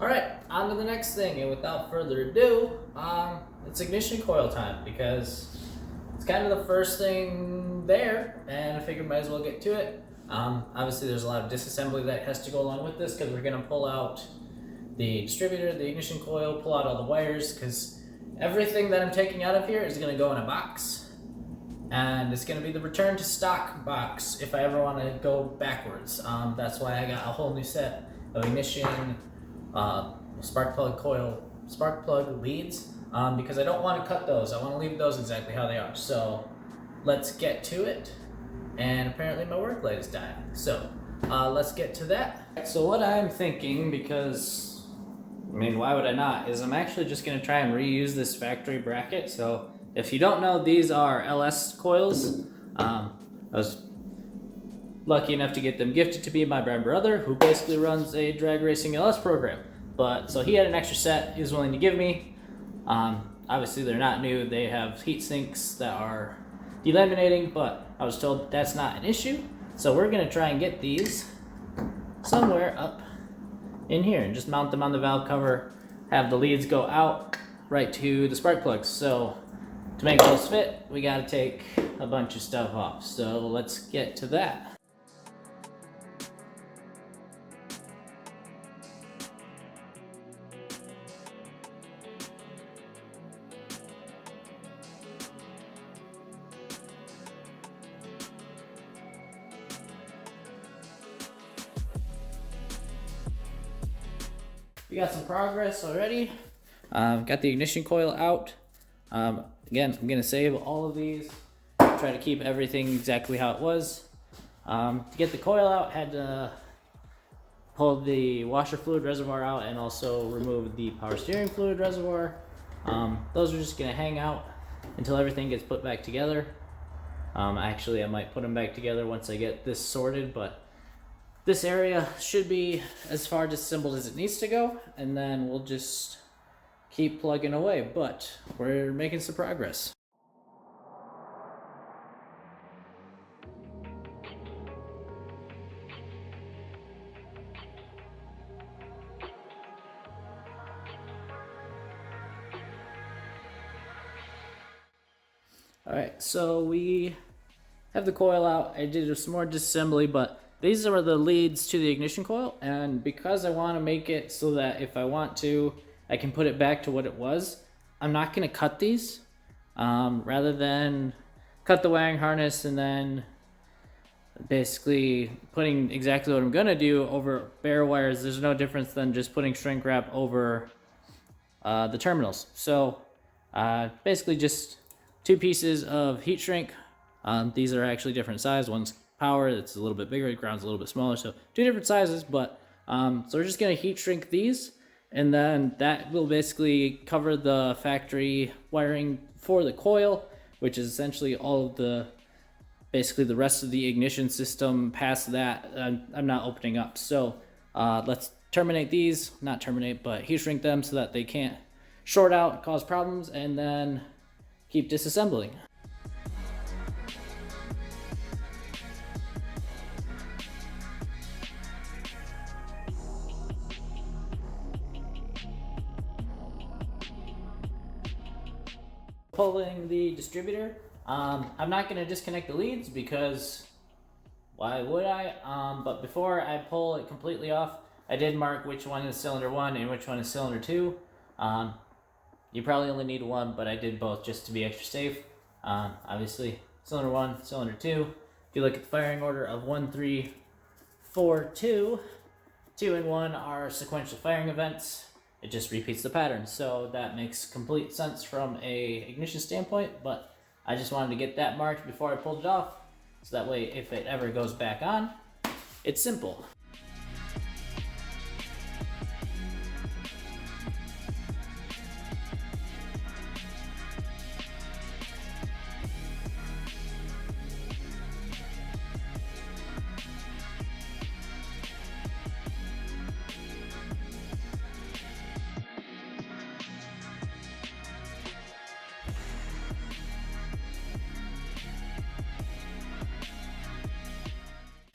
Alright, on to the next thing, and without further ado, it's ignition coil time, because it's kind of the first thing there, and I figured might as well get to it. Obviously there's a lot of disassembly that has to go along with this, because we're going to pull out the distributor, the ignition coil, pull out all the wires, because everything that I'm taking out of here is going to go in a box, and it's going to be the return to stock box if I ever want to go backwards. That's why I got a whole new set of ignition spark plug leads, because I don't want to cut those. I want to leave those exactly how they are. So let's get to it. And apparently my work light is dying. So let's get to that. So what I'm thinking, because I mean, why would I not, is I'm actually just going to try and reuse this factory bracket. So if you don't know, these are LS coils. I was lucky enough to get them gifted to me by my brother, who basically runs a drag racing LS program. But so he had an extra set he was willing to give me. Obviously they're not new. They have heat sinks that are delaminating, but I was told that's not an issue. So we're gonna try and get these somewhere up in here and just mount them on the valve cover, have the leads go out right to the spark plugs. So to make those fit, we gotta take a bunch of stuff off. So let's get to that. We got some progress already. Got the ignition coil out. Again, I'm gonna save all of these. Try to keep everything exactly how it was. To get the coil out, had to pull the washer fluid reservoir out and also remove the power steering fluid reservoir. Those are just gonna hang out until everything gets put back together. Actually, I might put them back together once I get this sorted, but this area should be as far disassembled as it needs to go, and then we'll just keep plugging away, but we're making some progress. Alright, so we have the coil out. I did some more disassembly, but these are the leads to the ignition coil, and because I want to make it so that if I want to, I can put it back to what it was, I'm not going to cut these. Rather than cut the wiring harness and then basically putting exactly what I'm going to do over bare wires, there's no difference than just putting shrink wrap over the terminals. So basically just two pieces of heat shrink. These are actually different size. One's power, it's a little bit bigger, the ground's a little bit smaller, so two different sizes. But so we're just going to heat shrink these, and then that will basically cover the factory wiring for the coil, which is essentially all of the basically the rest of the ignition system. Past that, I'm not opening up. So let's terminate these, not terminate, but heat shrink them so that they can't short out, cause problems, and then keep disassembling. Pulling the distributor. I'm not going to disconnect the leads because why would I? But before I pull it completely off, I did mark which one is cylinder 1 and which one is cylinder 2. You probably only need one, but I did both just to be extra safe. Obviously, cylinder 1, cylinder 2. If you look at the firing order of 1, 3, 4, 2, 2 and 1 are sequential firing events. It just repeats the pattern, so that makes complete sense from a ignition standpoint, but I just wanted to get that marked before I pulled it off, so that way if it ever goes back on, it's simple.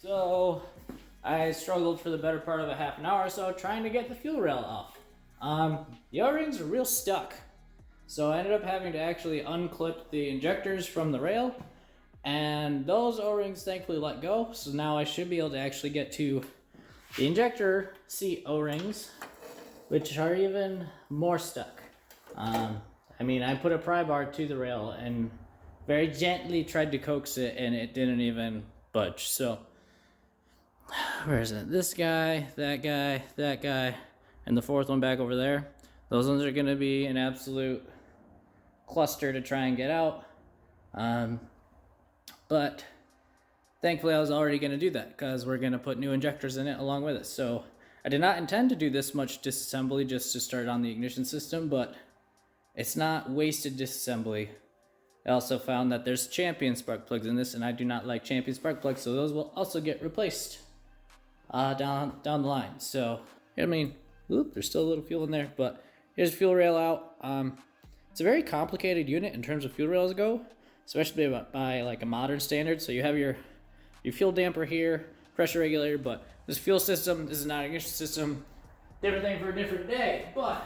So I struggled for the better part of a half an hour or so trying to get the fuel rail off. The O-rings are real stuck. So I ended up having to actually unclip the injectors from the rail, and those O-rings thankfully let go. So now I should be able to actually get to the injector seat O-rings, which are even more stuck. I mean, I put a pry bar to the rail and very gently tried to coax it, and it didn't even budge. So, where is it? This guy, that guy, and the fourth one back over there. Those ones are going to be an absolute cluster to try and get out. But thankfully I was already going to do that because we're going to put new injectors in it along with it. So I did not intend to do this much disassembly just to start on the ignition system, but it's not wasted disassembly. I also found that there's champion spark plugs in this, and I do not like champion spark plugs, so those will also get replaced down the line. So, I mean, whoop, there's still a little fuel in there, but here's fuel rail out. It's a very complicated unit in terms of fuel rails go, especially by like a modern standard. So you have your fuel damper here, pressure regulator, but this fuel system, this is not an ignition system. Different thing for a different day, but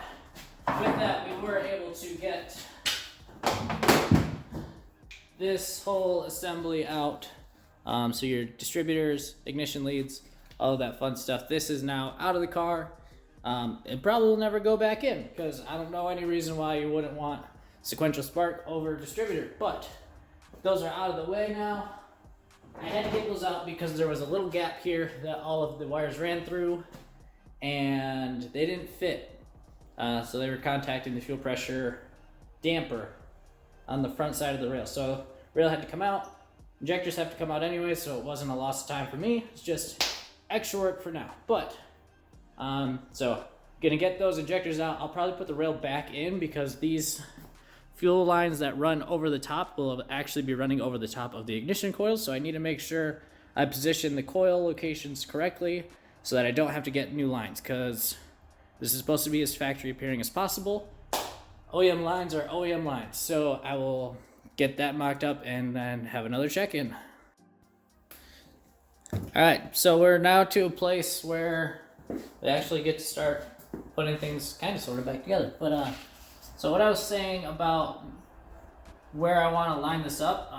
with that, we were able to get this whole assembly out. So your distributors, ignition leads, all of that fun stuff. This is now out of the car. It probably will never go back in because I don't know any reason why you wouldn't want sequential spark over distributor. But those are out of the way now. I had to get those out because there was a little gap here that all of the wires ran through and they didn't fit. So they were contacting the fuel pressure damper on the front side of the rail. So rail had to come out, injectors have to come out anyway, so it wasn't a loss of time for me. It's just extra work for now. But so gonna get those injectors out. I'll probably put the rail back in because these fuel lines that run over the top will actually be running over the top of the ignition coils. So I need to make sure I position the coil locations correctly so that I don't have to get new lines, because this is supposed to be as factory appearing as possible. OEM lines are OEM lines. So I will get that mocked up and then have another check-in. All right, so we're now to a place where we actually get to start putting things kind of sort of back together. But so what I was saying about where I want to line this up,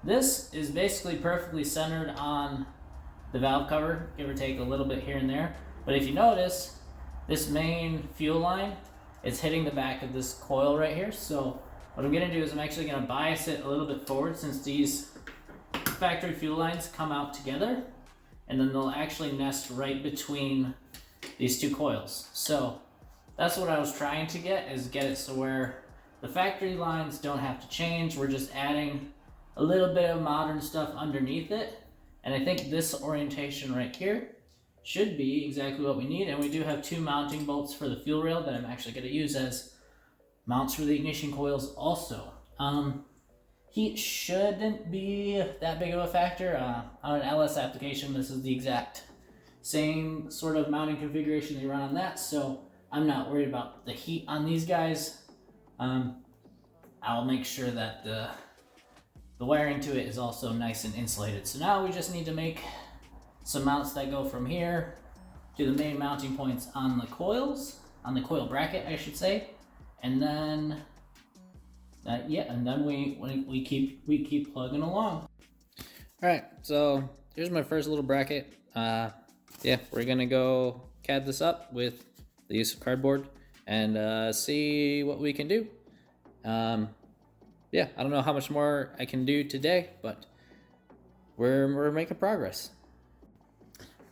this is basically perfectly centered on the valve cover, give or take a little bit here and there. But if you notice, this main fuel line is hitting the back of this coil right here. So what I'm gonna do is I'm actually gonna bias it a little bit forward, since these factory fuel lines come out together, and then they'll actually nest right between these two coils. So that's what I was trying to get it so where the factory lines don't have to change. We're just adding a little bit of modern stuff underneath it. And I think this orientation right here should be exactly what we need. And we do have two mounting bolts for the fuel rail that I'm actually going to use as mounts for the ignition coils also. Heat shouldn't be that big of a factor. On an LS application, this is the exact same sort of mounting configuration they run on that, so I'm not worried about the heat on these guys. I'll make sure that the wiring to it is also nice and insulated. So now we just need to make some mounts that go from here to the main mounting points on the coils, on the coil bracket, I should say, and then and then we keep plugging along. All right, so here's my first little bracket. We're gonna go CAD this up with the use of cardboard and see what we can do. I don't know how much more I can do today, but we're making progress.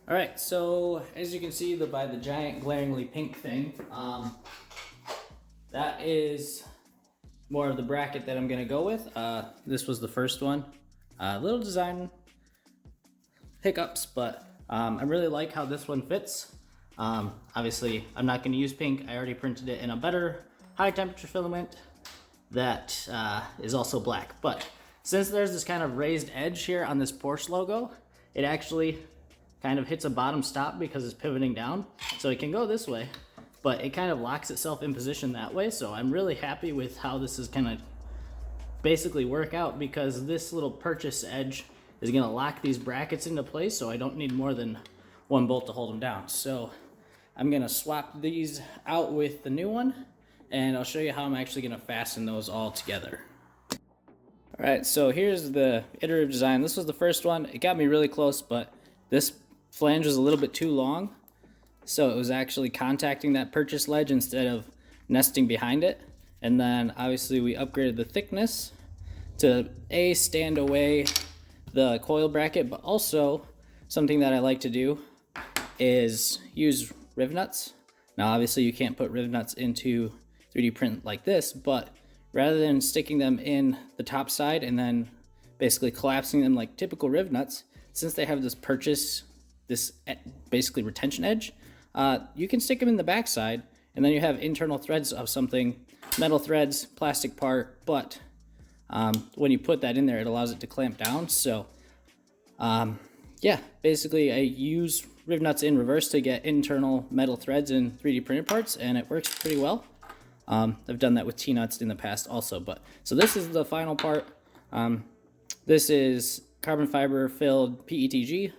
All right, so as you can see by the giant glaringly pink thing, that is more of the bracket that I'm gonna go with. This was the first one. Little design hiccups, but I really like how this one fits. Obviously, I'm not gonna use pink. I already printed it in a better high temperature filament that is also black. But since there's this kind of raised edge here on this Porsche logo, it actually kind of hits a bottom stop because it's pivoting down. So it can go this way, but it kind of locks itself in position that way. So I'm really happy with how this is gonna basically work out, because this little purchase edge is going to lock these brackets into place, so I don't need more than one bolt to hold them down. So I'm going to swap these out with the new one, and I'll show you how I'm actually going to fasten those all together. All right, so here's the iterative design. This was the first one. It got me really close, but this flange was a little bit too long, so it was actually contacting that purchase ledge instead of nesting behind it. And then obviously we upgraded the thickness to stand away the coil bracket, but also something that I like to do is use riv nuts. Now obviously you can't put riv nuts into 3D print like this, but rather than sticking them in the top side and then basically collapsing them like typical riv nuts, since they have this basically retention edge, you can stick them in the back side, and then you have internal threads of something, metal threads, plastic part, but when you put that in there, it allows it to clamp down. So yeah, basically I use riv nuts in reverse to get internal metal threads in 3D printed parts, and it works pretty well. I've done that with T-nuts in the past also, but so this is the final part. This is carbon fiber filled PETG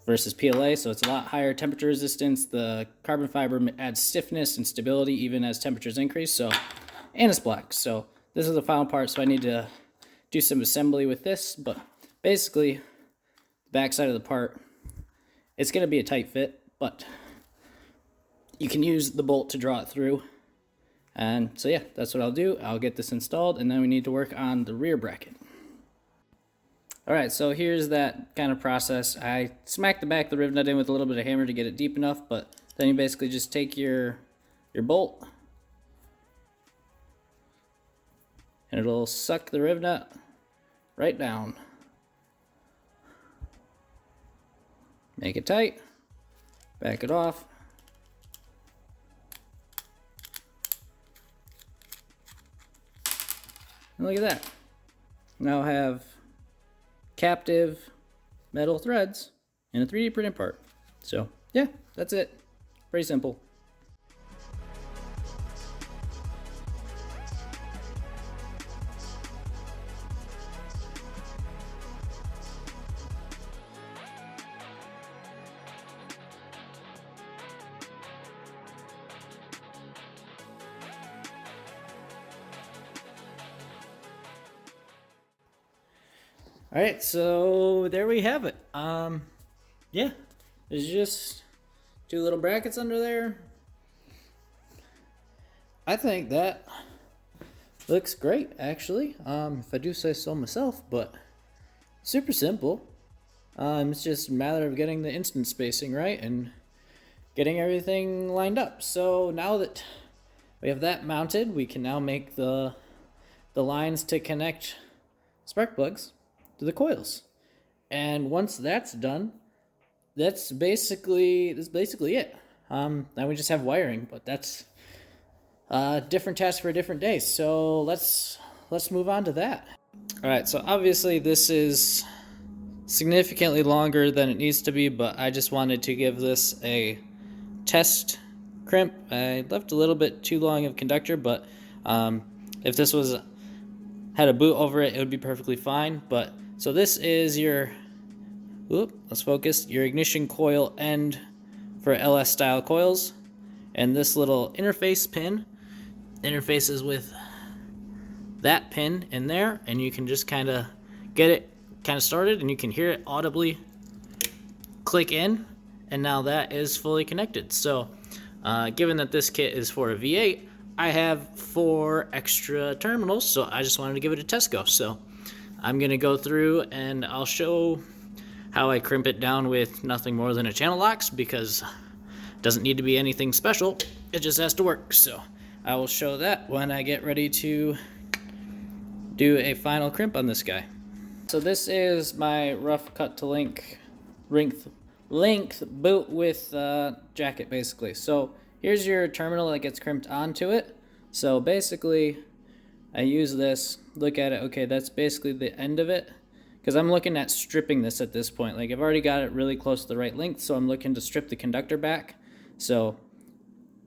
versus PLA, so it's a lot higher temperature resistance. The carbon fiber adds stiffness and stability even as temperatures increase, so, and it's black. So this is the final part, so I need to do some assembly with this, but basically the back side of the part, it's going to be a tight fit, but you can use the bolt to draw it through. And so yeah, that's what I'll do. I'll get this installed, and then we need to work on the rear bracket. Alright, so here's that kind of process. I smacked the back of the riv nut in with a little bit of hammer to get it deep enough, but then you basically just take your bolt, and it'll suck the riv nut right down. Make it tight, back it off. And look at that. Now I have captive metal threads in a 3D printed part. So yeah, that's it. Pretty simple. All right, so there we have it. Yeah, there's just two little brackets under there. I think that looks great, actually, if I do say so myself, but super simple. It's just a matter of getting the instant spacing right and getting everything lined up. So now that we have that mounted, we can now make the lines to connect spark plugs to the coils. And once that's done, that's basically it. Then we just have wiring, but that's a different task for a different day. So let's move on to that. All right, so obviously this is significantly longer than it needs to be, but I just wanted to give this a test crimp. I left a little bit too long of conductor, but if this had a boot over it, it would be perfectly fine. But so this is your, let's focus, your ignition coil end for LS style coils. And this little interface pin interfaces with that pin in there, and you can just kind of get it started, and you can hear it audibly click in, and now that is fully connected. So given that this kit is for a V8, I have 4 extra terminals, so I just wanted to give it a test go. So I'm going to go through and I'll show how I crimp it down with nothing more than a channel locks, because it doesn't need to be anything special, it just has to work. So I will show that when I get ready to do a final crimp on this guy. So this is my rough cut to length boot with jacket, basically. So here's your terminal that gets crimped onto it. So basically I use this, look at it, okay, that's basically the end of it, because I'm looking at stripping this at this point. Like, I've already got it really close to the right length, so I'm looking to strip the conductor back. So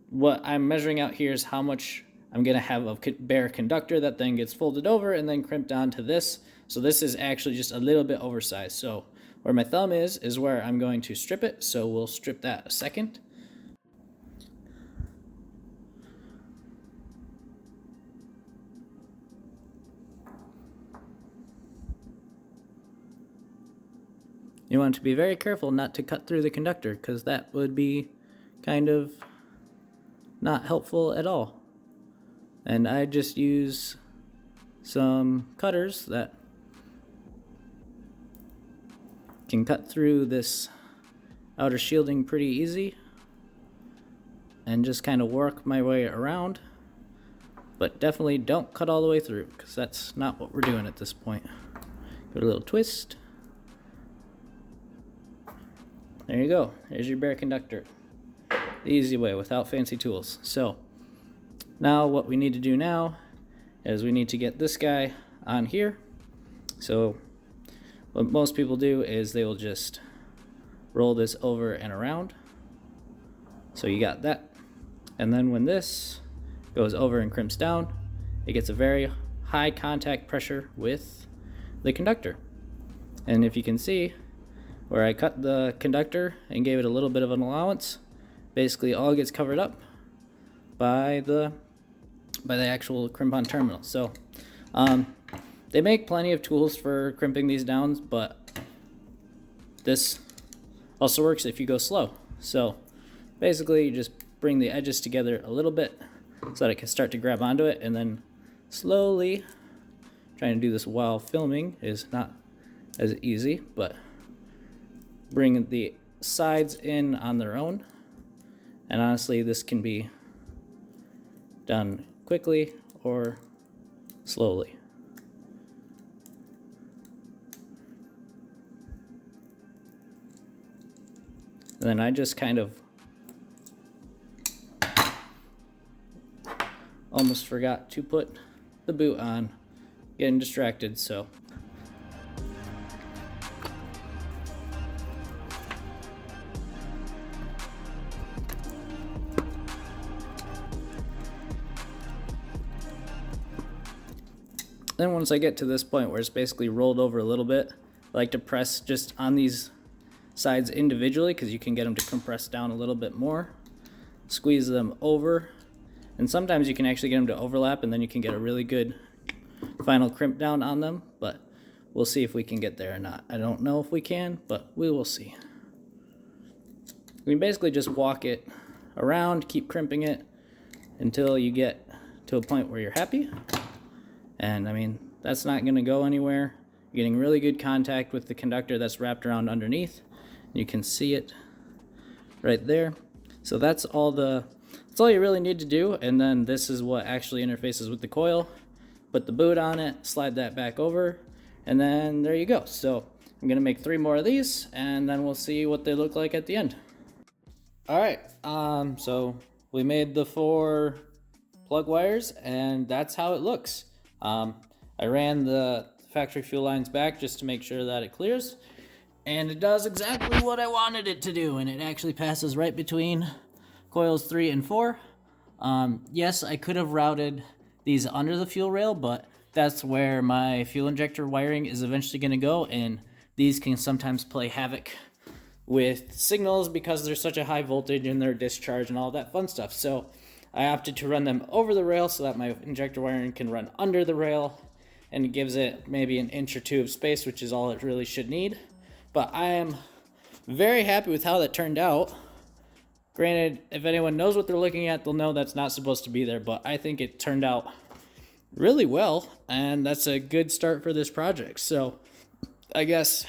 what I'm measuring out here is how much I'm going to have a bare conductor that then gets folded over and then crimped onto this. So this is actually just a little bit oversized. So where my thumb is where I'm going to strip it. So we'll strip that a second. You want to be very careful not to cut through the conductor, because that would be kind of not helpful at all. And I just use some cutters that can cut through this outer shielding pretty easy and just kind of work my way around. But definitely don't cut all the way through, because that's not what we're doing at this point. Give it a little twist. There you go. There's your bare conductor. The easy way, without fancy tools. So now what we need to do now is we need to get this guy on here. So what most people do is they will just roll this over and around. So you got that. And then when this goes over and crimps down, it gets a very high contact pressure with the conductor. And if you can see, where I cut the conductor and gave it a little bit of an allowance, basically all gets covered up by the actual crimp-on terminal. So they make plenty of tools for crimping these down, but this also works if you go slow. So basically you just bring the edges together a little bit so that it can start to grab onto it, and then slowly, trying to do this while filming is not as easy, but bring the sides in on their own. And honestly, this can be done quickly or slowly. And then I just kind of almost forgot to put the boot on, getting distracted, so. Then once I get to this point where it's basically rolled over a little bit, I like to press just on these sides individually, because you can get them to compress down a little bit more. Squeeze them over, and sometimes you can actually get them to overlap, and then you can get a really good final crimp down on them, but we'll see if we can get there or not. I don't know if we can, but we will see. We can basically just walk it around, keep crimping it until you get to a point where you're happy. And I mean, that's not going to go anywhere. You're getting really good contact with the conductor that's wrapped around underneath. You can see it right there. So that's all you really need to do. And then this is what actually interfaces with the coil. Put the boot on it, slide that back over, and then there you go. So I'm going to make 3 more of these, and then we'll see what they look like at the end. All right, so we made the 4 plug wires, and that's how it looks. I ran the factory fuel lines back just to make sure that it clears, and it does exactly what I wanted it to do, and it actually passes right between coils 3 and 4. Yes, I could have routed these under the fuel rail, but that's where my fuel injector wiring is eventually going to go, and these can sometimes play havoc with signals because there's such a high voltage in their discharge and all that fun stuff. So I opted to run them over the rail so that my injector wiring can run under the rail, and it gives it maybe an inch or 2 of space, which is all it really should need. But I am very happy with how that turned out. Granted, if anyone knows what they're looking at, they'll know that's not supposed to be there, but I think it turned out really well, and that's a good start for this project. So I guess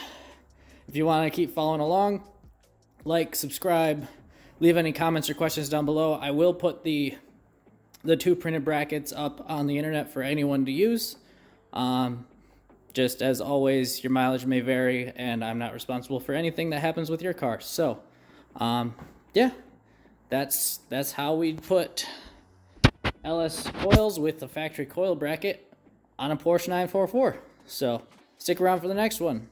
if you want to keep following along, like, subscribe, leave any comments or questions down below. I will put the 2 printed brackets up on the internet for anyone to use. Just as always, your mileage may vary, and I'm not responsible for anything that happens with your car. So, yeah, that's how we put LS coils with the factory coil bracket on a Porsche 944. So, stick around for the next one.